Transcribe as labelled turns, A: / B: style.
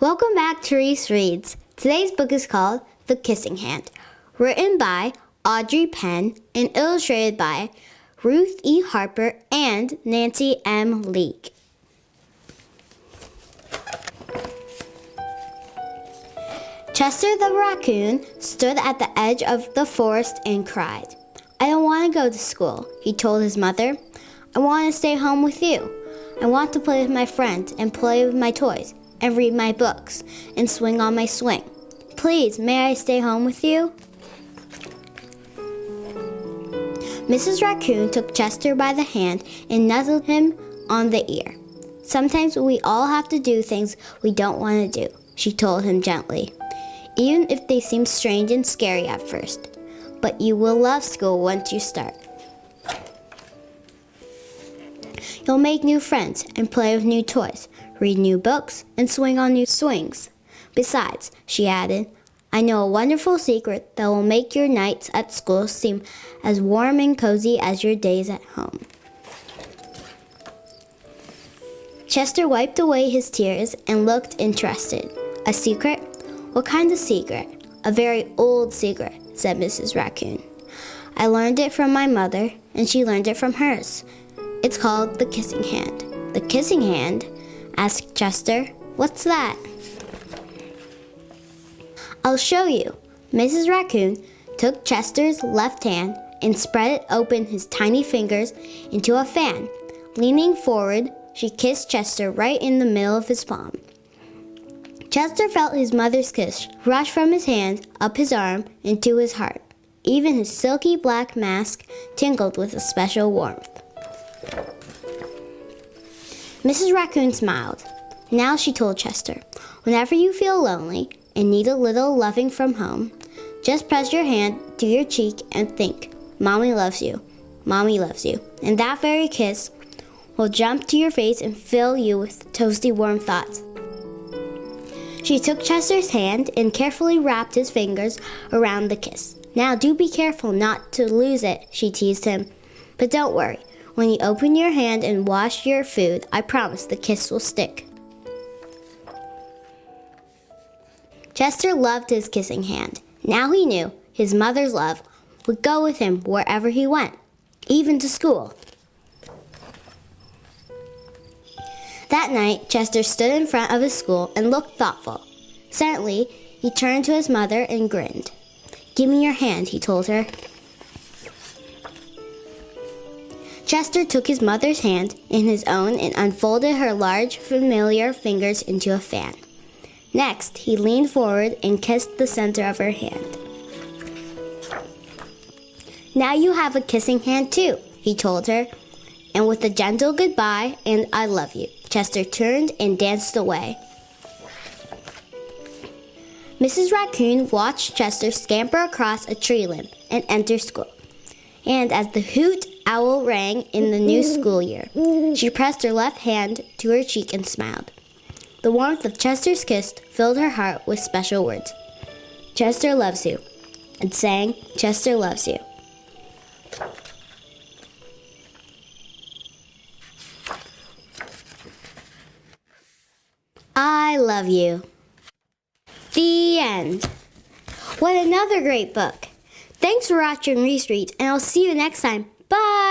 A: Welcome back to Reece Reads. Today's book is called The Kissing Hand, written by Audrey Penn and illustrated by Ruth E. Harper and Nancy M. Leake. Chester the Raccoon stood at the edge of the forest and cried. "I don't want to go to school," he told his mother. "I want to stay home with you. I want to play with my friends and play with my toys and read my books and swing on my swing. Please, may I stay home with you?" Mrs. Raccoon took Chester by the hand and nuzzled him on the ear. "Sometimes we all have to do things we don't want to do," she told him gently, "even if they seem strange and scary at first. But you will love school once you start. You'll make new friends and play with new toys, read new books, and swing on new swings. Besides," she added, "I know a wonderful secret that will make your nights at school seem as warm and cozy as your days at home." Chester wiped away his tears and looked interested. "A secret? What kind of secret?" "A very old secret," said Mrs. Raccoon. "I learned it from my mother, and she learned it from hers. It's called the kissing hand." "The kissing hand?" asked Chester. "What's that?" "I'll show you." Mrs. Raccoon took Chester's left hand and spread it open his tiny fingers into a fan. Leaning forward, she kissed Chester right in the middle of his palm. Chester felt his mother's kiss rush from his hand, up his arm, and to his heart. Even his silky black mask tingled with a special warmth. Mrs. Raccoon smiled. Now she told Chester, "Whenever you feel lonely and need a little loving from home, just press your hand to your cheek and think, 'Mommy loves you, Mommy loves you.' And that very kiss will jump to your face and fill you with toasty warm thoughts." She took Chester's hand and carefully wrapped his fingers around the kiss. "Now do be careful not to lose it," she teased him. "But don't worry. When you open your hand and wash your food, I promise the kiss will stick." Chester loved his kissing hand. Now he knew his mother's love would go with him wherever he went, even to school. That night, Chester stood in front of his school and looked thoughtful. Suddenly, he turned to his mother and grinned. "Give me your hand," he told her. Chester took his mother's hand in his own and unfolded her large, familiar fingers into a fan. Next, he leaned forward and kissed the center of her hand. "Now you have a kissing hand too," he told her. And with a gentle goodbye and "I love you," Chester turned and danced away. Mrs. Raccoon watched Chester scamper across a tree limb and enter school. And as the hoot owl rang in the new school year, she pressed her left hand to her cheek and smiled. The warmth of Chester's kiss filled her heart with special words. "Chester loves you," and sang, "Chester loves you." I love you. The end. What another great book. Thanks for watching Reece Reads, and I'll see you next time. Bye!